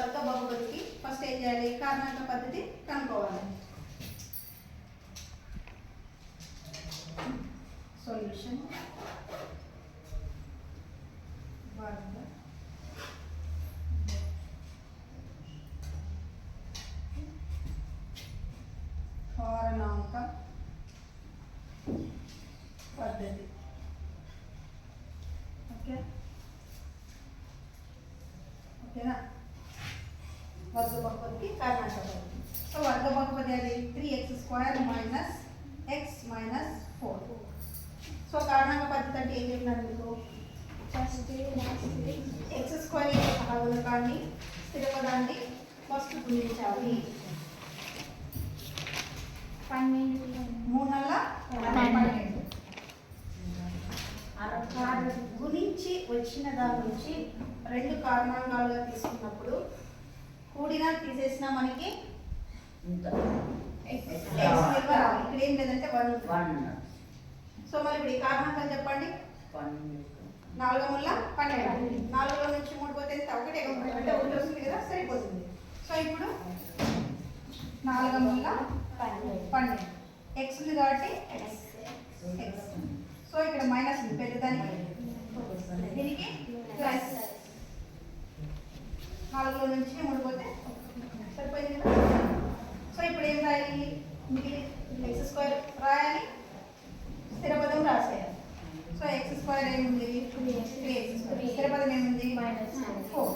వర్గ బహుపదికి ఫస్ట్ ఏం చేయాలి? కారణాంక పద్ధతి కనుక్కోవాలి. సొల్యూషన్ వర్గ కారణాంక పద్ధతి. ఓకే ఓకేనా? వర్గ బహుపదికి కారణాంక పద్ధతి. సో వర్గ బహుపది అది 3x² minus x minus 4. So కారణాంక పద్ధతి అంటే ఏం చెప్పినారు మీకు? x² సహగుణకాన్ని స్థిర పదాన్ని ఫస్ట్ గుణించాలి. 3 గుణించి వచ్చిన దాని నుంచి 2 కారణాంకాలుగా తీసుకున్నప్పుడు కూడినా తీసేసినా మనకి ఇక్కడ ఏం లేదంటే 1. సో మరి ఇప్పుడు ఈ కారణాంకాలు చెప్పండి. 4 ముళ్ళ 12. 4లో నుంచి 3 పోతే ఎంత? 1 అంటే 1 వస్తుంది కదా, సరిపోతుంది. సో ఇప్పుడు 4 ముళ్ళ 12 x ఉంది కాబట్టి x. సో ఇక్కడ మైనస్ ఉంది పెద్దదానికి, దీనికి ప్లస్. 4లో నుంచి 3 పోతే సరిపోయింది కదా. సో ఇప్పుడు ఏం రాయాలి? మిగిలి x² రాయాలి, స్థిర పదం రాసేయాలి. సో x² ఏముంది? 3x². స్థిర పదం ఏముంది? -4.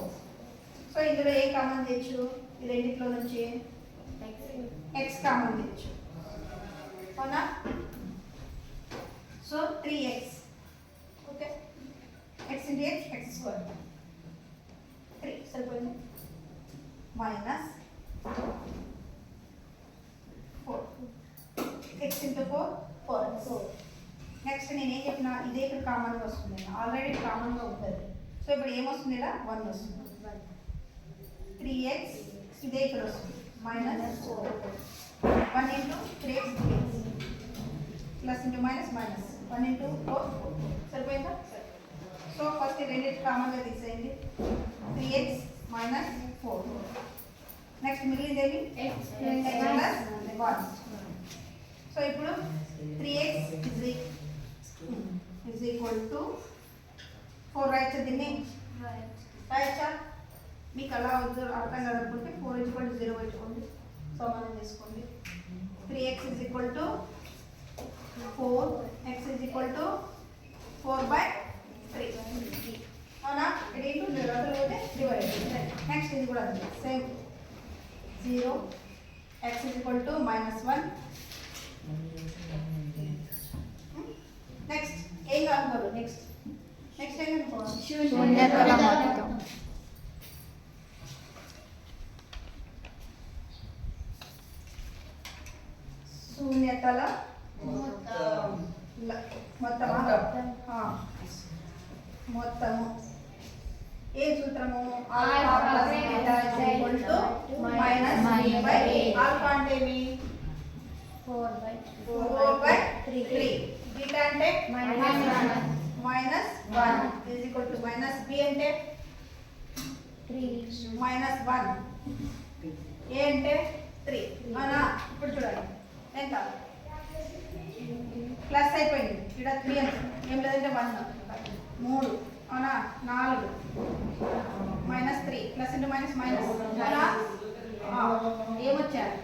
సో ఇందులో ఏ కామన్ తెచ్చు? ఈ రెండిట్లో నుంచి x కామన్ తెచ్చు, అవునా? So 3x. Okay, x × x x². 3 సరిపోయింది. Minus 4 x × 4 4. నెక్స్ట్ నేను ఏం చెప్పినా ఇదే ఇక్కడ కామన్గా వస్తుంది, ఆల్రెడీ కామన్గా ఉంటుంది. సో ఇప్పుడు ఏమొస్తుంది? ఇలా 1 వస్తుంది. 3x ఇదే ఇక్కడ వస్తుంది minus 4. 1 × 3x plus into minus minus 1 × 4 సరిపోయిందా? సో ఫస్ట్ రెండింటి కామన్గా తీసేయండి. 3x minus 4. నెక్స్ట్ మిగిలింది ఏమి? x plus 1. సో ఇప్పుడు 3x is equal to 4 రాయచ్చా? దీన్ని రాయచ్చా? మీకు అలా అర్థం కాదనుకుంటే 4 = 0 పెట్టుకోండి, సమానం చేసుకోండి. 3x is equal to 4, x is equal to 4/3. అవునా? ఇది ఏంటి? అసలు పోతే డివైడ్. నెక్స్ట్ ఇది కూడా అంతే same 0, x is equal to -1. Next ఏం కాదు? నెక్స్ట్ ఏం కనుక్కోవాలి? శూన్యతల మొత్తం. శూన్యతల మొత్తము. ఏ సూత్రము? Alpha plus beta -b/a. Alpha అంటే ఏమి? 4/3. బీటా అంటే -1 is equal to -b అంటే 3 -1. a అంటే 3. అవునా? ఇప్పుడు చూడండి ఎంత ప్లస్ అయిపోయింది. ఇక్కడ 3 ఏం లేదంటే 1 3. అవునా? 4 -3 ప్లస్ ఇంటూ మైనస్ మైనస్. అవునా? ఏమొచ్చారు?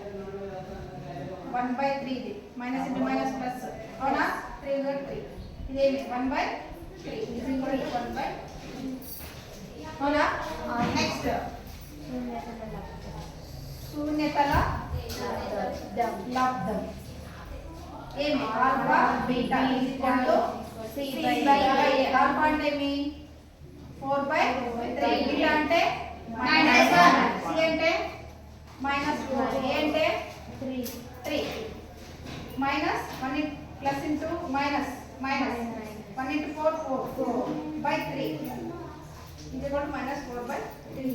1/3. ఇది మైనస్ ఇంటూ మైనస్ ప్లస్. అవునా? 3 × 3 ఇదేమి? 1/3 is equal to 1/3. అవునా? నెక్స్ట్ శూన్యతల లబ్ధం ఏమి? Alpha beta is equal to c/a. Alpha అంటే ఏమి? 4/3. బీటా అంటే -1. c అంటే -2. a అంటే 3. -1 ప్లస్ ఇంటూ మైనస్ మైనస్ 1 × 4 4/3 ఇది కూడా -4/3.